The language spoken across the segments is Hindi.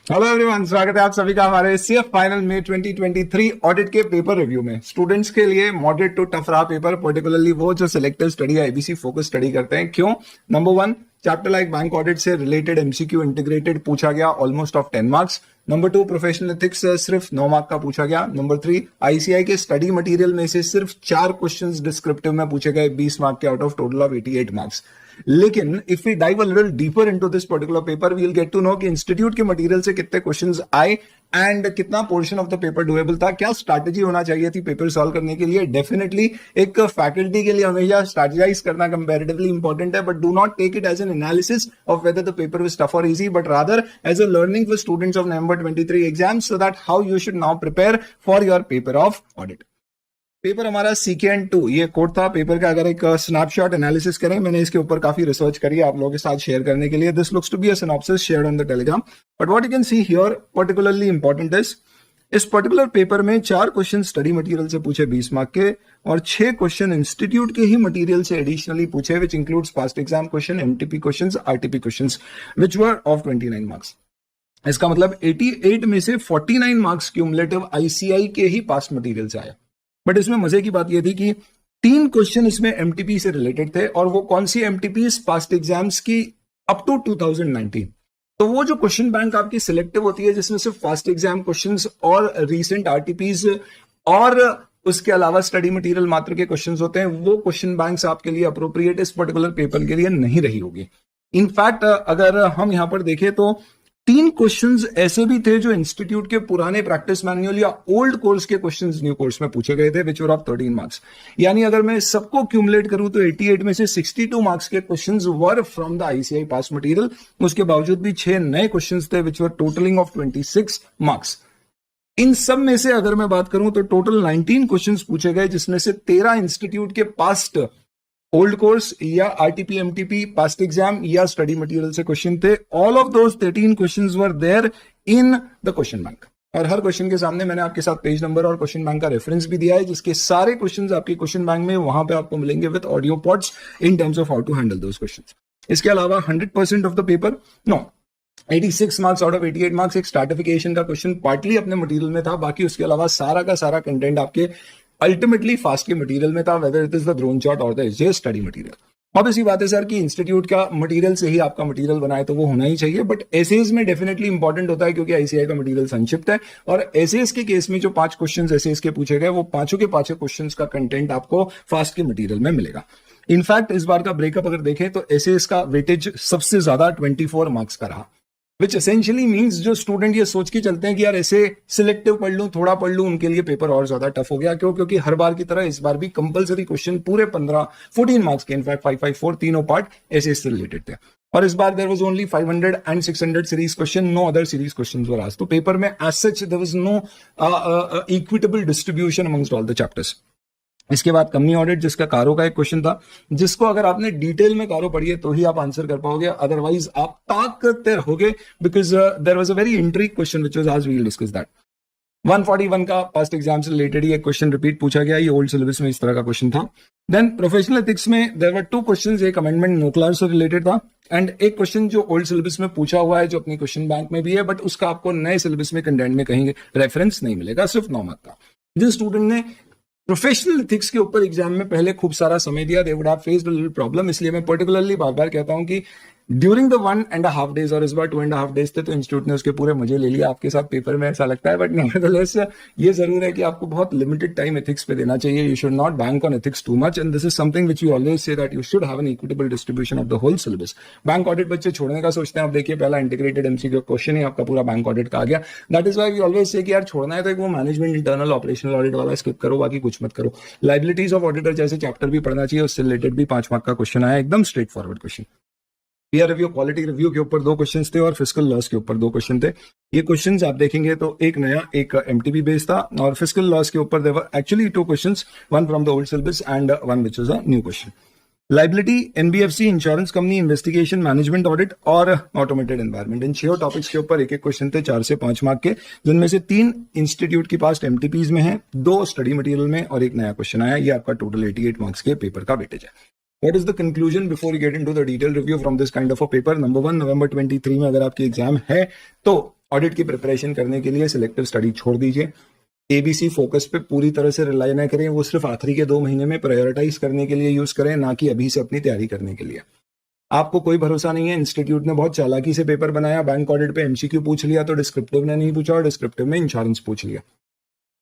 हेलो एवरीवन, स्वागत है आप सभी का हमारे सीएफ फाइनल में 2023 ऑडिट के पेपर रिव्यू में। स्टूडेंट्स के लिए मॉडरेट टू टफ रहा पेपर, पर्टिकुलरली वो जो सिलेक्टिव स्टडी या एबीसी फोकस स्टडी करते हैं। क्यों? Number 1, chapter like bank audit से रिलेटेड एमसीक्यू इंटीग्रेटेड पूछा गया, almost of 10 marks. Number 2, professional ethics सिर्फ 9 मार्क का पूछा गया। नंबर 3, आईसीआई के स्टडी मटेरियल में से सिर्फ 4 क्वेश्चंस डिस्क्रिप्टिव में पूछे गए, 20 मार्क के out of total of 88 marks. लेकिन if we dive a little deeper into this particular paper, we will get to know कि इंस्टीट्यूट के मटेरियल से कितने क्वेश्चंस आए एंड कितना portion of the paper doable था, क्या स्ट्रैटेजी होना चाहिए थी पेपर सॉल्व करने के लिए। डेफिनेटली एक फैकल्टी के लिए हमेशा स्ट्रैटेजाइज करना कंपैरेटिवली इंपॉर्टेंट है, but do not take it as an analysis of whether the paper was tough और easy, but rather as a learning for students of November 23 exams, so that how you should now prepare for your paper of audit. Paper हमारा CKN2 ये कोड था पेपर का। अगर एक स्नैपशॉट एनालिसिस करें, मैंने इसके ऊपर काफी रिसर्च करी है आप लोगों के साथ शेयर करने के लिए। This looks to be a synopsis shared on the Telegram, but what you can see here particularly important is इस पर्टिकुलर पेपर में 4 क्वेश्चन स्टडी मटेरियल से पूछे 20 मार्क के, और 6 क्वेश्चन इंस्टीट्यूट के ही मटेरियल से एडिशनली पूछे, which includes past exam question, MTP questions, RTP questions, which were of 29 marks. इसका मतलब 88 में से 49 मार्क्स क्यूमुलेटिव ICI के ही पास्ट मटेरियल से आया। बट इसमें मजे की बात यह थी कि 3 क्वेश्चन इसमें MTP से रिलेटेड थे, और वो कौन सी MTP? पास्ट एग्जाम्स की अप टू 2019। तो वो जो क्वेश्चन बैंक आपकी सिलेक्टिव होती है, जिसमें सिर्फ फास्ट एग्जाम क्वेश्चंस और रीसेंट RTPs और उसके अलावा स्टडी मटेरियल मात्र के क्वेश्चंस होते हैं, वो क्वेश्चन बैंक्स आपके लिए अप्रोप्रिएट इस पर्टिकुलर पेपर के लिए नहीं रही होगी। इनफैक्ट अगर हम यहां पर देखें तो 3 क्वेश्चंस ऐसे भी थे जो इंस्टीट्यूट के पुराने प्रैक्टिस मैनुअल या ओल्ड कोर्स के क्वेश्चंस न्यू कोर्स में पूछे गए थे, विच वर ऑफ 13 मार्क्स। यानी अगर मैं सबको क्यूमुलेट करूं तो 88 में से 62 मार्क्स के questions were from the ICI pass material. उसके बावजूद भी 6 नए क्वेश्चंस थे, विच वर टोटलिंग ऑफ 26 मार्क्स। इन सब में से अगर मैं बात करूं तो टोटल 19 क्वेश्चंस पूछे गए, जिसमें से 13 इंस्टीट्यूट के पास्ट ओल्ड कोर्स या RTP MTP पास्ट एग्जाम या स्टडी मटेरियल से क्वेश्चन थे। All of those 13 questions were there in the question bank, और हर क्वेश्चन के सामने मैंने आपके साथ पेज नंबर और क्वेश्चन बैंक का रेफरेंस भी दिया है, जिसके सारे क्वेश्चंस आपके क्वेश्चन बैंक में वहां पे आपको मिलेंगे with audio pods in terms of how to handle those questions. इसके अलावा 100% of the paper, no 86 marks out of 88 marks एक स्ट्रैटिफिकेशन का क्वेश्चन पार्टली अपने मटेरियल में था, बाकी उसके अलावा सारा का सारा कंटेंट आपके अल्टीमेटली फास्ट के मटेरियल में था, whether it is the drone shot और द एसजे स्टडी मटेरियल। अब इसी बात है सर कि इंस्टीट्यूट का मटेरियल से ही आपका मटेरियल बनाए तो वो होना ही चाहिए, बट एसेज में डेफिनेटली इंपॉर्टेंट होता है, क्योंकि ICI का मटेरियल संक्षिप्त है, और एसेज के केस में जो 5 क्वेश्चंस एसेज के पूछे गए, वो पांचों के पांचों क्वेश्चंस का कंटेंट आपको फास्ट के मटेरियल में मिलेगा। इनफैक्ट इस बार का ब्रेकअप अगर देखें तो एसेज का वेटेज सबसे ज्यादा 24 मार्क्स का रहा, विच एसेंशियली मीन्स जो स्टूडेंट ये सोच के चलते हैं कि यार ऐसे सिलेक्टिव पढ़ लूं, थोड़ा पढ़ लूं, उनके लिए पेपर और ज्यादा टफ हो गया। क्यों? क्योंकि हर बार की तरह इस बार भी कंपलसरी क्वेश्चन पूरे 14 मार्क्स के, इनफैक्ट 554 तीनों पार्ट ऐसे से रिलेटेड थे, और इस बार there was only 500 and 600 series question, no other series questions were asked. तो पेपर में as such there was no equitable distribution amongst all the chapters. इसके बाद कंपनी ऑडिट, जिसका कारो का एक क्वेश्चन था, जिसको अगर आपने डिटेल में कारो पढ़ी है तो ही आप आंसर कर पाओगे, अदरवाइज आप ताक करते रहोगे, because there was a very intriguing question which was आज वी विल डिस्कस दैट। 141 का पास्ट एग्जाम से रिलेटेड ही एक क्वेश्चन रिपीट पूछा गया, ये ओल्ड सिलेबस में इस तरह का क्वेश्चन था। देन प्रोफेशनल एथिक्स में देयर वर 2 क्वेश्चंस, एक अमेंडमेंट न्यूक्लियर से रिलेटेड था, एंड एक क्वेश्चन जो ओल्ड सिलेबस में पूछा हुआ है, जो अपनी क्वेश्चन बैंक में भी है, बट उसका आपको नए सिलेबस में कंटेंट में कहीं रेफरेंस नहीं मिलेगा, सिर्फ 9 मार्क का। जिस स्टूडेंट ने प्रोफेशनल एथिक्स के ऊपर एग्जाम में पहले खूब सारा समय दिया, दे would have faced a little problem. इसलिए मैं पर्टिकुलरली बार बार कहता हूं कि ड्यूरिंग द 1.5 डेज, और इस बार 2.5 डेज थे, तो इंस्टीट्यूट ने उसके पूरे मजे ले लिया आपके साथ पेपर में, ऐसा लगता है। बट नेवरदलेस ये जरूर है कि आपको बहुत लिमिटेड टाइम एथिक्स पे देना चाहिए। You should not bank on ethics too much, and this is something which we always say that you should have an equitable distribution of the whole syllabus. Bank audit बच्चे छोड़ने का सोचते हैं, आप देखिए पहला इंटीग्रेटेड MCQ क्वेश्चन ही आपका पूरा बैंक ऑडिट का आ गया। That is why we always say कि यार छोड़ना है तो एक वो मैनेजमेंट इंटरनल ऑपरेशनल ऑडिट वाला स्किप करो, बाकी कुछ मत करो। लायबिलिटीज ऑफ ऑडिटर जैसे चैप्टर भी पढ़ना चाहिए, उससे रिलेटेड भी 5 मार्क का क्वेश्चन आया, एकदम straight forward question. Peer review quality review के ऊपर 2 क्वेश्चंस थे, और फिस्कल लॉस के ऊपर 2 क्वेश्चन थे। ये क्वेश्चंस आप देखेंगे तो एक नया, एक MTP बेस्ड था, और फिस्कल लॉस के ऊपर there were actually 2 questions, one from the old syllabus and one which was a new question. Liability, NBFC, insurance company, investigation, management audit और ऑटोमेटेड एनवायरनमेंट, इन 6 टॉपिक्स के ऊपर एक क्वेश्चन थे, 4 से 5 मार्क के, जिनमें से 3 इंस्टीट्यूट की पास्ट MTPs में है, 2 स्टडी मटेरियल में, और एक नया क्वेश्चन आया। ये आपका टोटल 88 मार्क्स के पेपर का वेटेज है। What is the conclusion before you get into the detailed review from this kind of a paper? Number 1, November 23 में अगर आपकी एग्जाम है तो ऑडिट की प्रिपरेशन करने के लिए सिलेक्टिव स्टडी छोड़ दीजिए। एबीसी फोकस पे पूरी तरह से रिलाई ना करें, वो सिर्फ आखिरी के 2 महीने में प्रायोरिटाइज करने के लिए यूज करें, ना कि अभी से अपनी तैयारी करने के लिए। आपको कोई भरोसा नहीं है, इंस्टीट्यूट ने बहुत चालाकी से पेपर बनाया, बैंक ऑडिट पे एमसीक्यू पूछ लिया तो डिस्क्रिप्टिव ने नहीं पूछा और डिस्क्रिप्टिव में इंश्योरेंस पूछ लिया।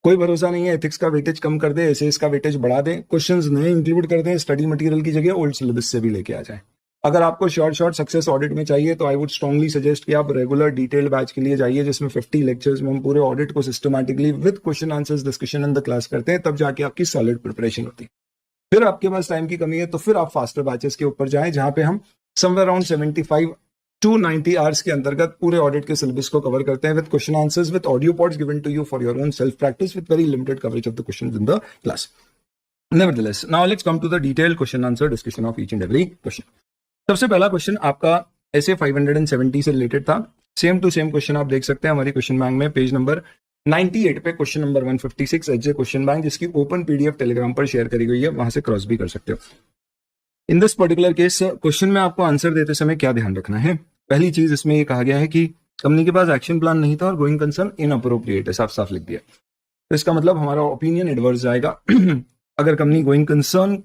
कोई भरोसा नहीं है, एथिक्स का वेटेज कम कर दे, एसेस का वेटेज बढ़ा दे, क्वेश्चंस नए इंक्लूड कर दें, स्टडी मटेरियल की जगह ओल्ड सिलेबस से भी लेके आ जाए। अगर आपको शॉर्ट सक्सेस ऑडिट में चाहिए तो आई वुड स्ट्रांगली सजेस्ट कि आप रेगुलर डिटेल्ड बैच के लिए जाइए, जिसमें 50 लेक्चर्स में हम पूरे ऑडिट को systematically with question answers discussion in the class करते हैं, तब जाके आपकी सॉलिड प्रिपरेशन होती है। फिर आपके पास टाइम की कमी है तो फिर आप फास्टर बैचेस के ऊपर जाएं, जहां पे हम समवेयर अराउंड 75 to 90 आवर्स के अंतर्गत पूरे ऑडिट के सिलेबस को कवर करते हैं with question answers, with audio pods given to you for your own self practice, with very limited coverage of the questions in the class. Nevertheless, now let's come to the detailed question answer discussion of each and every question. सबसे पहला क्वेश्चन आपका ऐसे 570 से रिलेटेड था। सेम टू सेम क्वेश्चन आप देख सकते हैं हमारी क्वेश्चन बैंक में पेज नंबर 98 पे question number 156 HJ question bank, जिसकी ओपन पीडीएफ टेलीग्राम पर शेयर करी गई है, वहां से क्रॉस भी कर सकते हो। In this particular case question में आपको आंसर देते समय क्या ध्यान रखना है? पहली चीज इसमें ये कहा गया है कि कंपनी के पास एक्शन प्लान नहीं था और गोइंग कंसर्न इनअप्रोप्रिएट है, साफ साफ लिख दिया। तो इसका मतलब हमारा ओपिनियन एडवर्स जाएगा अगर कंपनी गोइंग कंसर्न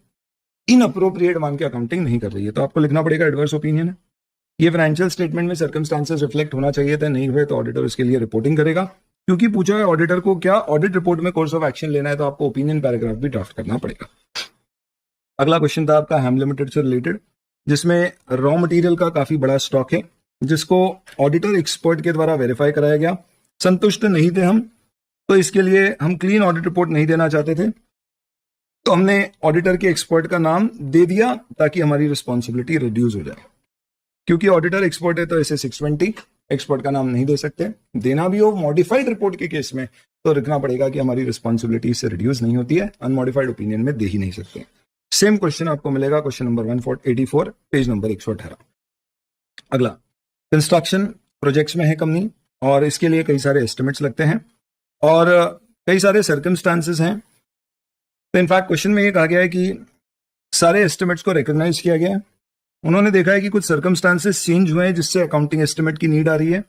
इनअप्रोप्रिएट मान के अकाउंटिंग नहीं कर रही है तो आपको लिखना पड़ेगा एडवर्स ओपिनियन है। ये फाइनेंशियल स्टेटमेंट में सर्कमस्टांसेस रिफ्लेक्ट होना चाहिए था, नहीं हुए तो ऑडिटर इसके लिए रिपोर्टिंग करेगा, क्योंकि पूछा है ऑडिटर को क्या ऑडिट रिपोर्ट में कोर्स ऑफ एक्शन लेना है, तो आपको ओपिनियन पैराग्राफ भी ड्राफ्ट करना पड़ेगा। अगला क्वेश्चन था आपका हैम लिमिटेड से रिलेटेड, जिसमें रॉ मटेरियल का काफी बड़ा स्टॉक है, जिसको ऑडिटर एक्सपर्ट के द्वारा वेरीफाई कराया गया। संतुष्ट नहीं थे हम, तो इसके लिए हम क्लीन ऑडिट रिपोर्ट नहीं देना चाहते थे, तो हमने ऑडिटर के एक्सपर्ट का नाम दे दिया ताकि हमारी रिस्पॉन्सिबिलिटी रिड्यूस हो जाए। क्योंकि ऑडिटर एक्सपर्ट है तो ऐसे 620 एक्सपर्ट का नाम नहीं दे सकते। देना भी हो मॉडिफाइड रिपोर्ट के केस में तो लिखना पड़ेगा कि हमारी रिस्पॉन्सिबिलिटी इससे रिड्यूस नहीं होती है, अनमॉडिफाइड ओपिनियन में दे ही नहीं सकते। सेम क्वेश्चन आपको मिलेगा क्वेश्चन नंबर 184 पेज नंबर 118। अगला कंस्ट्रक्शन प्रोजेक्ट्स में है कंपनी और इसके लिए कई सारे एस्टिमेट्स लगते हैं और कई सारे सर्कमस्टांसेस हैं। तो इनफैक्ट क्वेश्चन में ये कहा गया है कि सारे एस्टिमेट्स को रिकॉग्नाइज किया गया है। उन्होंने देखा है कि कुछ सर्कमस्टांसेस चेंज हुए हैं जिससे अकाउंटिंग एस्टिमेट की नीड आ रही है,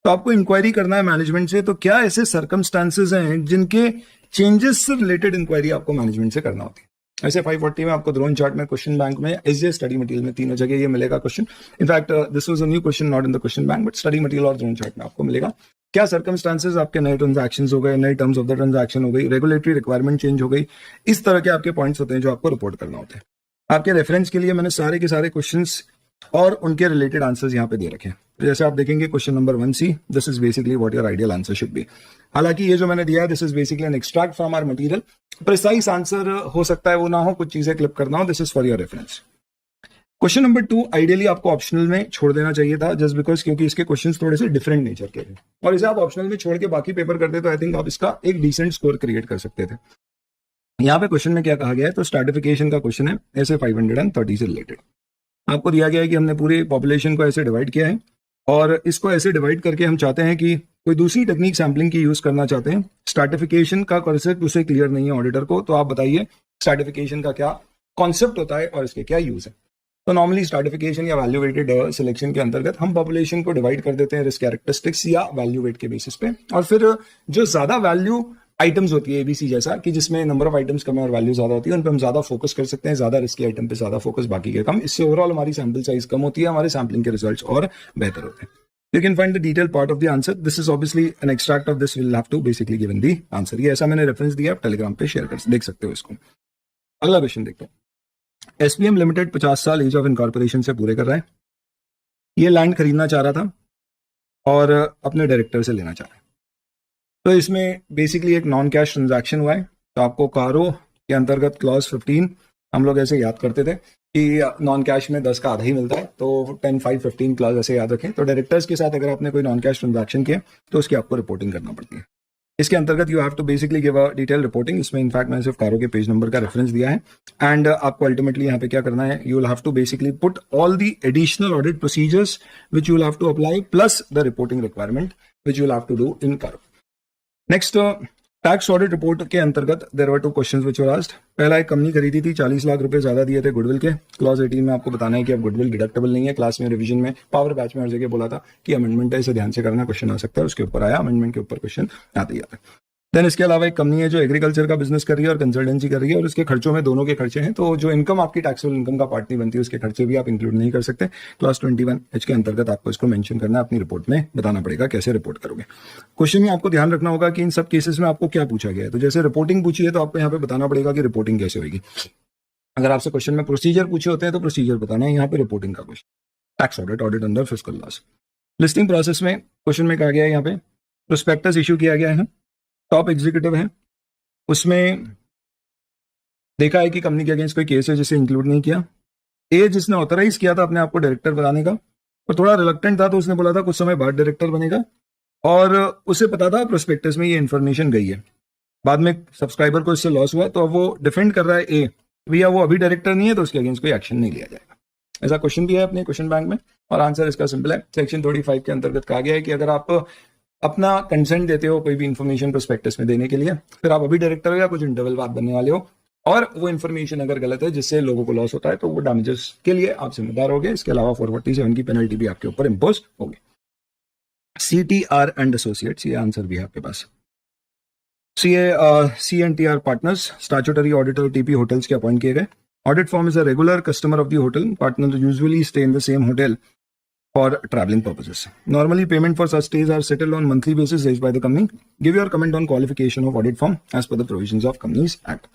तो आपको इंक्वायरी करना है मैनेजमेंट से। तो क्या ऐसे सर्कमस्टांसेस हैं जिनके चेंजेस से रिलेटेड इंक्वायरी आपको मैनेजमेंट से करना होती है? ऐसे 540 में आपको ड्रोन चार्ट में क्वेश्चन बैंक में एसजे स्टडी मटेरियल में तीनों जगह ये मिलेगा question. In fact this was a new question not in the question bank but study material और ड्रोन चार्ट में आपको मिलेगा। क्या सर्कमस्टांसेस आपके नए ट्रांजैक्शंस हो गए, नए टर्म्स ऑफ द ट्रांजैक्शन हो गई, रेगुलेटरी रिक्वायरमेंट चेंज हो गई, इस तरह के आपके पॉइंट्स होते हैं जो आपको रिपोर्ट करना होते हैं। आपके रेफरेंस के लिए मैंने सारे के सारे क्वेश्चंस और उनके रिलेटेड आंसर्स यहाँ पे दे रखे हैं। जैसे आप देखेंगे question number 1C, this is basically what your ideal answer should be. हालांकि ये जो मैंने दिया है this is basically an extract from our material, precise answer हो सकता है वो ना हो, कुछ चीजें क्लिप करना हो, this is for your reference. Question number 2 ideally आपको ऑप्शनल में छोड़ देना चाहिए था, जस्ट बिकॉज क्योंकि इसके क्वेश्चंस थोड़े से डिफरेंट नेचर के थे और इसे आप ऑप्शनल में छोड़ के बाकी पेपर करते तो आई थिंक आप इसका एक डिसेंट स्कोर क्रिएट कर सकते थे। यहाँ पे क्वेश्चन में क्या कहा गया है, तो स्ट्रैटिफिकेशन का क्वेश्चन है ऐसे 530 से रिलेटेड। आपको दिया गया है कि हमने पूरी पॉपुलेशन को ऐसे डिवाइड किया है और इसको ऐसे डिवाइड करके हम चाहते हैं कि कोई दूसरी टेक्निक सैम्पलिंग की यूज करना चाहते हैं। स्ट्रैटिफिकेशन का कॉन्सेप्ट उसे क्लियर नहीं है ऑडिटर को, तो आप बताइए स्ट्रैटिफिकेशन का क्या कॉन्सेप्ट होता है और इसके क्या यूज है। तो नॉर्मली स्ट्रैटिफिकेशन या वैल्यू वेटेड सिलेक्शन के अंतर्गत हम पॉपुलेशन को डिवाइड कर देते हैं रिस्क कैरेक्टरिस्टिक्स या वैल्यू वेट के बेसिस पे, और फिर जो ज्यादा वैल्यू आइटम्स होती है एबीसी जैसा कि जिसमें नंबर ऑफ आइटम्स कम है और वैल्यू ज्यादा होती है, उन पर हम ज्यादा फोकस कर सकते हैं, ज्यादा रिस्की आइटम पे ज्यादा फोकस, बाकी के कम। इससे ओवरऑल हमारी सैंपल साइज कम होती है, हमारे सैम्पलिंग के रिजल्ट्स और बेहतर होते हैं। You can find the detailed part of the answer. This is obviously an extract of this. We'll have to basically given the answer. ये ऐसा मैंने रेफरेंस दिया, आप टेलीग्राम पे शेयर कर देख सकते हो इसको। अगला क्वेश्चन देखते हैं। एसपीएम लिमिटेड 50 साल एज ऑफ इनकॉर्पोरेशन से पूरे कर रहा है। ये लैंड खरीदना चाह रहा था और अपने डायरेक्टर से लेना चाह रहा है। तो इसमें बेसिकली एक नॉन कैश ट्रांजैक्शन हुआ है। तो आपको कारो के अंतर्गत क्लॉज 15 हम लोग ऐसे याद करते थे कि नॉन कैश में 10 का आधा ही मिलता है, तो 10, 5, 15 क्लॉज ऐसे याद रखें। तो डायरेक्टर्स के साथ अगर आपने कोई नॉन कैश ट्रांजैक्शन किया तो उसकी आपको रिपोर्टिंग करना पड़ती है। इसके अंतर्गत you have to basically give a detail reporting. इसमें इनफैक्ट मैंने सिर्फ कारो के पेज नंबर का रेफरेंस दिया है एंड आपको अल्टीमेटली यहाँ पे क्या करना है, you will have to basically put all the additional audit procedures which you will have to apply plus the reporting requirement which you will have to do in CARO. Next tax audit report के अंतर्गत there were 2 questions which were asked. पहला, एक कंपनी खरीदी थी, 40 लाख रुपए ज्यादा दिए थे गुडविल के। क्लॉज 18 में आपको बताना है कि अब गुडविल डिडक्टेबल नहीं है। क्लास में रिवीजन में पावर बैच में हर जगह बोला था कि अमेंडमेंट है, इसे ध्यान से करना, क्वेश्चन आ सकता है। उसके ऊपर आया, अमेंडमेंट के ऊपर क्वेश्चन आते ही आता है। देन इसके अलावा एक कंपनी है जो एग्रीकल्चर का बिजनेस कर रही है और कंसल्टेंसी कर रही है, और उसके खर्चों में दोनों के खर्चे हैं, तो जो इनकम आपकी टैक्सेबल इनकम का पार्ट नहीं बनती, उसके खर्चे भी आप इंक्लूड नहीं कर सकते। क्लास 21H के अंतर्गत आपको इसको मेंशन करना है, अपनी रिपोर्ट में बताना पड़ेगा कैसे रिपोर्ट करोगे। क्वेश्चन में आपको ध्यान रखना होगा कि इन सब केसेस में आपको क्या पूछा गया है। तो जैसे रिपोर्टिंग पूछी है तो आपको यहाँ पे बताना पड़ेगा कि रिपोर्टिंग कैसे होगी। अगर आपसे क्वेश्चन में प्रोसीजर पूछे होते हैं तो प्रोसीजर बताना है, यहाँ पे रिपोर्टिंग का question. Tax audit, audit under fiscal loss. Listing process में क्वेश्चन में कहा गया है यहाँ पे प्रोस्पेक्टस इश्यू किया गया है, टॉप एग्जीक्यूटिव है, उसमें देखा है कि कंपनी के अगेंस्ट कोई केस है जिसे इंक्लूड नहीं किया। ए जिसने ऑथराइज किया था अपने आप को डायरेक्टर बनाने का, और थोड़ा रिलक्टेंट था, तो उसने बोला था कुछ समय बाद डायरेक्टर बनेगा, और उसे पता था प्रोस्पेक्टस में ये इन्फॉर्मेशन गई है। बाद में सब्सक्राइबर को इससे लॉस हुआ, तो अब वो डिफेंड कर रहा है ए, भैया वो अभी डायरेक्टर नहीं है तो उसके अगेंस्ट कोई एक्शन नहीं लिया जाएगा। ऐसा क्वेश्चन भी है अपने क्वेश्चन बैंक में, और आंसर इसका सिंपल है। सेक्शन 35 के अंतर्गत कहा गया है कि अगर आप अपना कंसेंट देते हो कोई भी इन्फॉर्मेशन प्रोस्पेक्टस में देने के लिए, फिर आप अभी डायरेक्टर हो या कुछ इंटरवल बाद बनने वाले हो, और वो इन्फॉर्मेशन अगर गलत है जिससे लोगों को लॉस होता है, तो वो डैमेजेस के लिए आप जिम्मेदार होगे। इसके अलावा 447 की पेनल्टी भी आपके ऊपर इंपोज होगी। CTR एंड एसोसिएट्स, ये आंसर भी है आपके पास। C&TR partners, statutory auditor TP hotels के अपॉइंट किए गए। Audit firm is a regular customer of the hotel, partner usually stay in the same hotel for traveling purposes. Normally, payment for such stays are settled on monthly basis raised by the company. Give your comment on qualification of audit firm as per the provisions of Companies Act.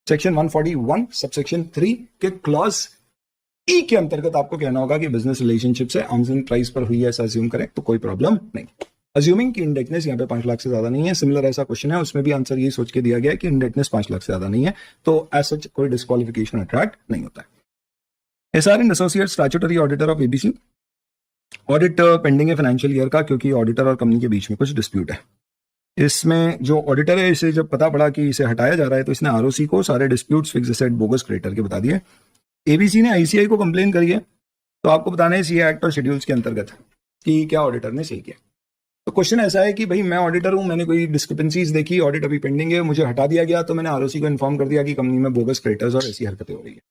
Section 141, subsection 3 के clause E के अंतर्गत आपको कहना होगा कि बिजनेस रिलेशनशिप से आर्म्स एंड प्राइस पर हुई है, ऐसा अज्यूम करें तो कोई प्रॉब्लम नहीं। अज्यूमिंग कि इंडेटनेस यहाँ पे 5 लाख से ज्यादा नहीं है। सिमिलर ऐसा क्वेश्चन है, उसमें भी आंसर ये सोच के दिया गया है कि इंडेटनेस 5 लाख से ज्यादा नहीं है, तो एज सच कोई डिस्क्वालिफिकेशन अट्रैक्ट नहीं होता है। SR and associate statutory auditor of ABC, audit pending है फाइनेंशियल ईयर का, क्योंकि ऑडिटर और कंपनी के बीच में कुछ डिस्प्यूट है। इसमें जो ऑडिटर है, इसे जब पता पड़ा कि इसे हटाया जा रहा है, तो इसने ROC को सारे disputes, fixed asset, bogus creditor के बता दिए। ABC ने ICI को कंप्लेन करी है, तो आपको बताना है CA एक्ट और शेड्यूल्स के अंतर्गत कि क्या ऑडिटर ने सही किया। तो क्वेश्चन ऐसा है कि भाई मैं ऑडिटर हूं, मैंने कोई डिस्क्रिपेंसीज देखी, ऑडिट अभी पेंडिंग है, मुझे हटा दिया गया, तो मैंने ROC को इन्फॉर्म कर दिया कि कंपनी में बोगस क्रेडिटर्स और ऐसी हरकतें हो रही है,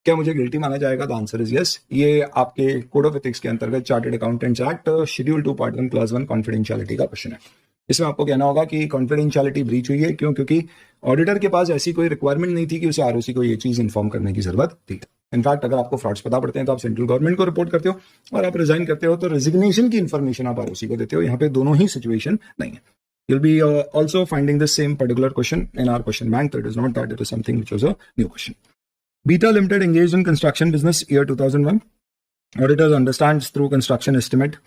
क्या मुझे गिल्टी माना जाएगा? तो आंसर इज यस। ये आपके कोड ऑफ एथिक्स के अंतर्गत chartered accountants act schedule 2 part 1 class 1 confidentiality का क्वेश्चन है। इसमें आपको कहना होगा कि कॉन्फिडेंशियलिटी ब्रीच हुई है, क्यों? क्योंकि ऑडिटर के पास ऐसी कोई रिक्वायरमेंट नहीं थी कि उसे ROC को ये चीज इन्फॉर्म करने की जरूरत थी। इनफैक्ट अगर आपको फ्रॉड्स पता पड़ते हैं तो आप सेंट्रल गवर्नमेंट को रिपोर्ट करते हो, और आप रिजाइन करते हो तो रेजिग्नेशन की इन्फॉर्मेशन आप ROC को देते हो। यहाँ पे दोनों ही सिचुएशन नहीं है। You'll be also finding the same particular question in our question bank. So it is not that it is something which was a new question. Beta Limited engaged in construction business year 2001. Auditors understands through construction estimate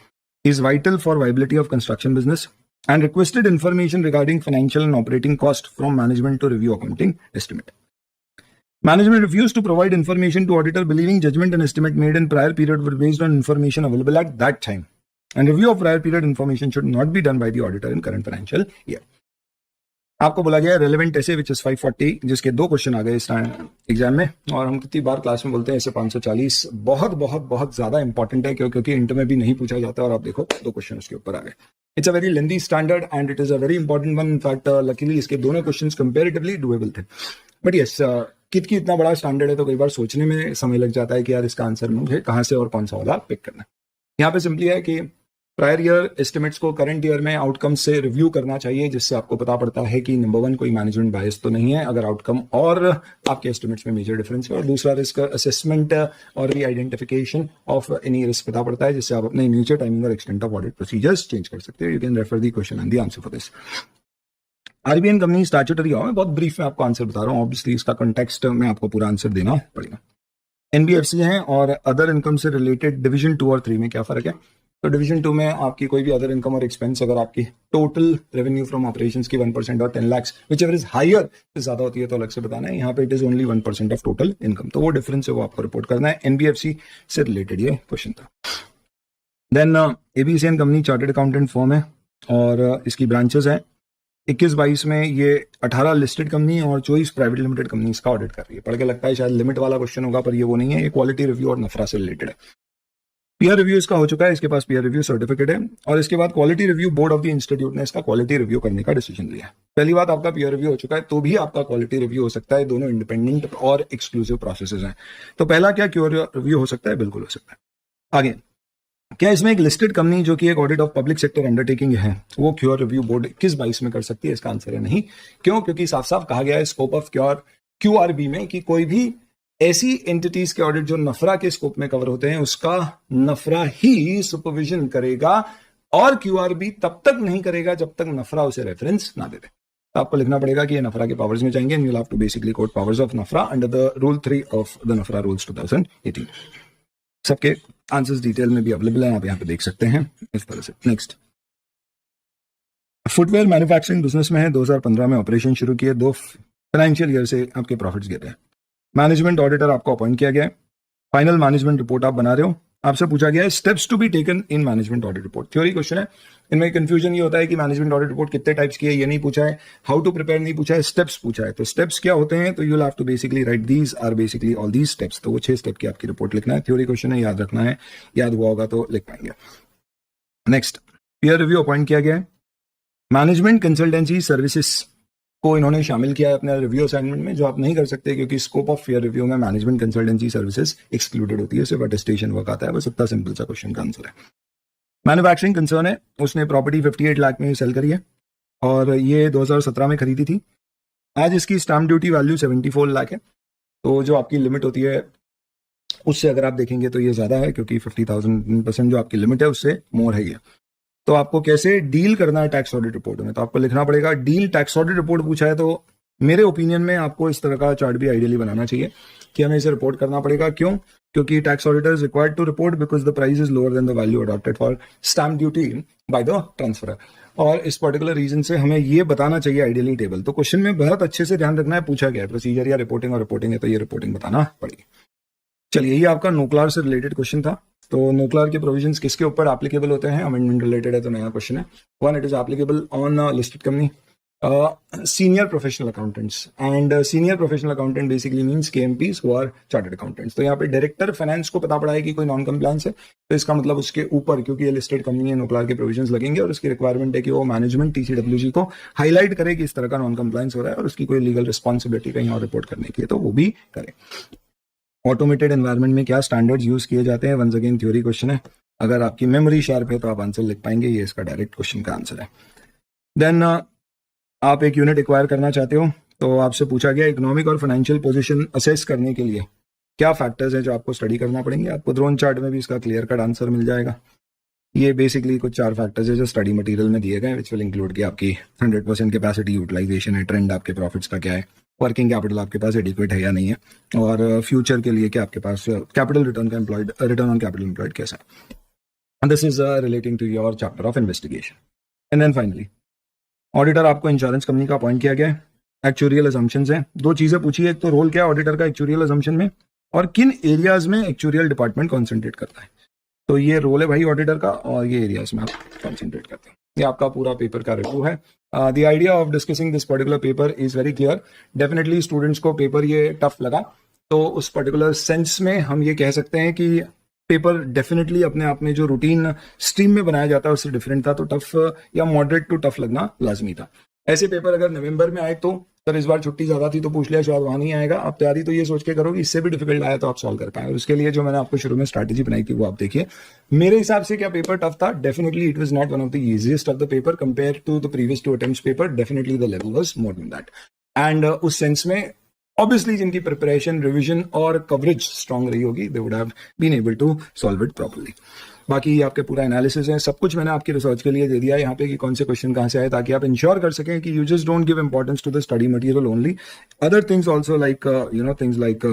is vital for viability of construction business and requested information regarding financial and operating cost from management to review accounting estimate. Management refused to provide information to auditor, believing judgment and estimate made in prior period were based on information available at that time. And review of prior period information should not be done by the auditor in current financial year. आपको बोला गया रेलेवेंट ऐसे विच इज 540, जिसके 2 क्वेश्चन आ गए इस एग्जाम में, और हम कितनी बार क्लास में बोलते हैं ऐसे 540 बहुत बहुत बहुत ज्यादा इंपॉर्टेंट है, क्योंकि इंटर में भी नहीं पूछा जाता, और आप देखो 2 क्वेश्चन उसके ऊपर आ गए। It's a very lengthy standard and it is a very important one. In fact luckily इसके दोनों क्वेश्चन कंपेरेटिवली डुएबल थे। बट यस, कित की इतना बड़ा स्टैंडर्ड है तो कई बार सोचने में समय लग जाता है कि यार इसका आंसर मुझे कहाँ से और कौन सा वाला पिक करना है। यहाँ पे सिंपली है कि प्रायर ईयर एस्टिमेट्स को करंट ईयर में आउटकम से रिव्यू करना चाहिए, जिससे आपको पता पड़ता है कि नंबर 1 कोई मैनेजमेंट बायस तो नहीं है अगर आउटकम और आपके एस्टिमेट्स में मेजर डिफरेंस है, और दूसरा रिस्क असेसमेंट और री आइडेंटिफिकेशन ऑफ एनी रिस्क पता पड़ता है, जिससे आप अपने इमीडिएट टाइमिंग और extent of audit procedures change कर सकते हो। You can refer the question and the answer for this. RBN company statutory मैं बहुत ब्रीफ में आपको आंसर बता रहा हूँ, ऑब्वियसली इसका कंटेक्स्ट में आपको पूरा आंसर देना पड़ेगा। NBFC है और अदर इनकम से रिलेटेड डिवीजन 2 और 3 में क्या फर्क है? तो डिवीजन 2 में आपकी कोई भी अदर इनकम और एक्सपेंस अगर आपकी टोटल रेवेन्यू फ्रॉम ऑपरेशंस की 1% और 10 lakh which ever is higher से ज्यादा होती है तो अलग से बताना है। यहाँ पे it is only 1% of total income, तो वो डिफरेंस है वो आपको रिपोर्ट करना है। NBFC से रिलेटेड ये क्वेश्चन था। Then ABCN company chartered accountant firm है और इसकी ब्रांचेस हैं 21-22 में ये 18 लिस्टेड कंपनी और 24 प्राइवेट लिमिटेड कंपनी इसका ऑडिट कर रही है। पढ़ के लगता है शायद लिमिट वाला क्वेश्चन होगा, पर ये वो नहीं है, ये क्वालिटी रिव्यू और नफरा से रिलेटेड है। पीयर रिव्यू इसका हो चुका है, इसके पास पीयर रिव्यू सर्टिफिकेट है, और इसके बाद quality review board of the institute ने इसका क्वालिटी रिव्यू करने का डिसीजन लिया है। पहली बात, आपका पीयर रिव्यू हो चुका है तो भी आपका क्वालिटी रिव्यू हो सकता है, दोनों इंडिपेंडेंट और एक्सक्लूसिव प्रोसेसेस हैं। तो पहला क्या क्योर रिव्यू हो सकता है? बिल्कुल हो सकता है। आगे, क्या इसमें एक लिस्टेड कंपनी जो कि एक audit of public sector undertaking है वो क्योर रिव्यू बोर्ड किस बाइस में कर सकती है? इसका आंसर है नहीं। क्यों? क्योंकि साफ साफ कहा गया है स्कोप ऑफ क्यूआरबी में कि कोई भी ऐसी एंटिटीज के ऑडिट जो नफरा के स्कोप में कवर होते हैं उसका नफरा ही सुपरविजन करेगा, और क्यूआरबी तब तक नहीं करेगा जब तक नफरा उसे रेफरेंस ना दे दे। तो आपको लिखना पड़ेगा कि ये नफरा के पावर्स में जाएंगे, and you have to basically quote powers of NFRA under the rule 3 of the NFRA rules 2018। सबके आंसर्स डिटेल में भी अवेलेबल है, आप यहाँ पे देख सकते हैं इस तरह से। नेक्स्ट, फुटवेयर मैन्युफैक्चरिंग बिजनेस में है, 2015 में ऑपरेशन शुरू किए, 2 फाइनेंशियल ईयर से आपके प्रॉफिट्स गिर रहे हैं। मैनेजमेंट ऑडिटर आपको अपॉइंट किया गया है, फाइनल मैनेजमेंट रिपोर्ट आप बना रहे हो, आपसे पूछा गया है steps to be taken in management audit report. Theory question है, इनमें कंफ्यूजन ये होता है कि मैनेजमेंट ऑडिट रिपोर्ट कितने टाइप्स की है ये नहीं पूछा है, हाउ टू प्रिपेयर नहीं पूछा है, स्टेप्स पूछा है। तो स्टेप्स क्या होते हैं? तो you will have to basically write these are basically all these steps. तो वो 6 स्टेप की आपकी रिपोर्ट लिखना है। थ्योरी क्वेश्चन है, याद रखना है, याद हुआ होगा तो लिख पाएंगे। नेक्स्ट, पीयर रिव्यू अपॉइंट किया गया है, मैनेजमेंट कंसल्टेंसी सर्विसेज को इन्होंने शामिल किया है अपने रिव्यू असाइनमेंट में, जो आप नहीं कर सकते क्योंकि स्कोप ऑफ पीयर रिव्यू में मैनेजमेंट कंसल्टेंसी सर्विसेज एक्सक्लूडेड होती है, सिर्फ अटेस्टेशन वर्क आता है। बस इतना सिंपल सा क्वेश्चन का आंसर है। मैन्युफैक्चरिंग कंसर्न है, उसने प्रॉपर्टी 58 लाख में सेल करी है और ये 2017 में खरीदी थी। आज इसकी स्टैम्प ड्यूटी वैल्यू 74 लाख है। तो जो आपकी लिमिट होती है उससे अगर आप देखेंगे तो ये ज्यादा है, क्योंकि 50,000% जो आपकी लिमिट है उससे मोर है ये। तो आपको कैसे डील करना है टैक्स ऑडिट रिपोर्ट में? तो आपको लिखना पड़ेगा डील टैक्स ऑडिट रिपोर्ट पूछा है तो मेरे ओपिनियन में आपको इस तरह का चार्ट भी आइडियली बनाना चाहिए कि हमें इसे रिपोर्ट करना पड़ेगा। क्यों? क्योंकि tax auditor is required to report because the price is lower than the value adopted for stamp duty by the transfer, और इस पर्टिकुलर रीजन से हमें ये बताना चाहिए आइडियली टेबल। तो क्वेश्चन में बहुत अच्छे से ध्यान रखना है, पूछा गया है प्रोसीजर या रिपोर्टिंग, और रिपोर्टिंग है तो ये रिपोर्टिंग बताना पड़ेगी। चलिए, ये आपका नोक्लार से रिलेटेड क्वेश्चन था। तो नोक्लार के प्रोविजंस किसके ऊपर एप्लीकेबल होते हैं? अमेंडमेंट रिलेटेड है तो नया क्वेश्चन है। 1, it is applicable on listed company senior professional accountants, and senior professional accountant basically means KMPs who are chartered accountants. तो यहाँ पे डायरेक्टर फाइनेंस को पता पड़ा है कि कोई नॉन कंप्लायंस है, तो इसका मतलब उसके ऊपर, क्योंकि ये लिस्टेड कंपनी है, नोक्लार के प्रोविजंस लगेंगे, और उसकी रिक्वायरमेंट है कि वो मैनेजमेंट टीसीडब्ल्यूजी को हाईलाइट करे कि इस तरह का नॉन कंप्लायंस हो रहा है और उसकी कोई लीगल रिस्पॉन्सिबिलिटी कहीं और रिपोर्ट करने की है तो वो भी करे। ऑटोमेटेड एनवायरनमेंट में क्या स्टैंडर्ड्स यूज किए जाते हैं? वंस अगेन थ्योरी क्वेश्चन है, अगर आपकी मेमोरी शार्प है तो आप आंसर लिख पाएंगे, ये इसका डायरेक्ट क्वेश्चन का आंसर है। देन आप एक यूनिट एक्वायर करना चाहते हो तो आपसे पूछा गया इकोनॉमिक और फाइनेंशियल पोजीशन असेस करने के लिए क्या फैक्टर्स हैं जो आपको स्टडी करना पड़ेंगे। आपको ड्रोन चार्ट में भी इसका क्लियर कट आंसर मिल जाएगा। ये बेसिकली कुछ 4 फैक्टर्स है जो स्टडी मटेरियल में दिए गए, विच विल इंक्लूड कि आपकी 100% कैपेसिटी यूटिलाइजेशन है, ट्रेंड आपके प्रॉफिट्स का क्या है, वर्किंग कैपिटल आपके पास एडिक्वेट है या नहीं है, और फ्यूचर के लिए क्या आपके पास कैपिटल रिटर्न का employed, return on capital employed कैसा है। This is relating to your chapter of investigation. And then finally, auditor आपको इंश्योरेंस कंपनी का अपॉइंट किया गया है। एक्चुरियल असम्पशंस हैं, 2 चीजें पूछी है, एक तो रोल क्या है ऑडिटर का एक्चुरियल असम्पशन में, और किन एरियाज में एक्चुरियल डिपार्टमेंट कॉन्सेंट्रेट करता है। तो ये रोल है भाई ऑडिटर का, और ये एरियाज में आप कॉन्सेंट्रेट करते हैं। ये आपका पूरा पेपर का रिव्यू है। The idea of discussing this particular paper is very clear. Definitely students को पेपर ये टफ लगा, तो उस पर्टिकुलर सेंस में हम ये कह सकते हैं कि पेपर डेफिनेटली अपने आप में जो रूटीन स्ट्रीम में बनाया जाता है उससे डिफरेंट था, तो टफ या मॉडरेट टू टफ लगना लाजमी था। ऐसे पेपर अगर नवंबर में आए तो सर इस बार छुट्टी ज्यादा थी तो पूछ लिया, शायद वहां नहीं आएगा। आप तैयारी तो ये सोच के करो कि इससे भी डिफिकल्ट आया तो आप सॉल्व कर पाए, और उसके लिए जो मैंने आपको शुरू में स्ट्रैटेजी बनाई थी वो आप देखिए। मेरे हिसाब से क्या पेपर टफ था? Definitely it was not one of the easiest of the paper compare to the previous 2 attempts paper. Definitely the level was more than that, and उस सेंस में ऑब्वियसली जिनकी प्रिपरेशन, रिविजन और कवरेज स्ट्रांग रही होगी, they would have been able to solve it properly. बाकी आपके पूरा एनालिसिस है, सब कुछ मैंने आपकी रिसर्च के लिए दे दिया यहाँ पे कि कौन से क्वेश्चन कहाँ से आए, ताकि आप इंश्योर कर सकें कि you just don't give importance to the study material only, other things also like things like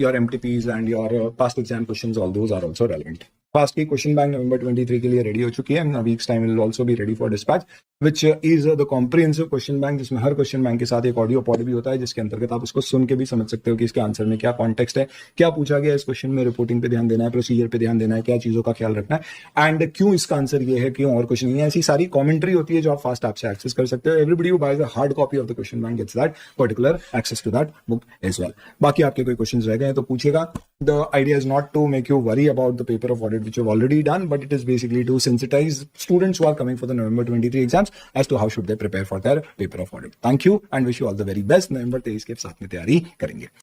your MTPs and your past exam questions, all those are also relevant. Past की क्वेश्चन बैंक नवंबर 23 के लिए रेडी हो चुकी है, a week's time will also be ready for dispatch, which is the comprehensive question bank, जिसमें हर क्वेश्चन बैंक के साथ एक ऑडियो पॉड भी होता है, जिसके अंतर्गत आप उसको सुन के भी समझ सकते हो कि इसके आंसर में क्या कॉन्टेक्स्ट है, क्या पूछा गया इस क्वेश्चन में, रिपोर्टिंग पे ध्यान देना है, प्रोसीजर पे ध्यान देना है, क्या चीजों का ख्याल रखना है, एंड क्यों इसका आंसर ये है, क्यों और कुछ नहीं है। ऐसी सारी कॉमेंट्री होती है जो आप फास्ट ऐप से एक्सेस कर सकते हो। Everybody who buys a hard copy of the question bank gets that particular access to that book as well. बाकी आपके कोई क्वेश्चन रह गए तो पूछेगा, The idea is not to make you worry about the paper of audit which you've already done, but it is basically to sensitize students who are coming for the November 23 exams as to how should they prepare for their paper of audit. Thank you and wish you all the very best. November 23 के साथ में तैयारी करेंगे.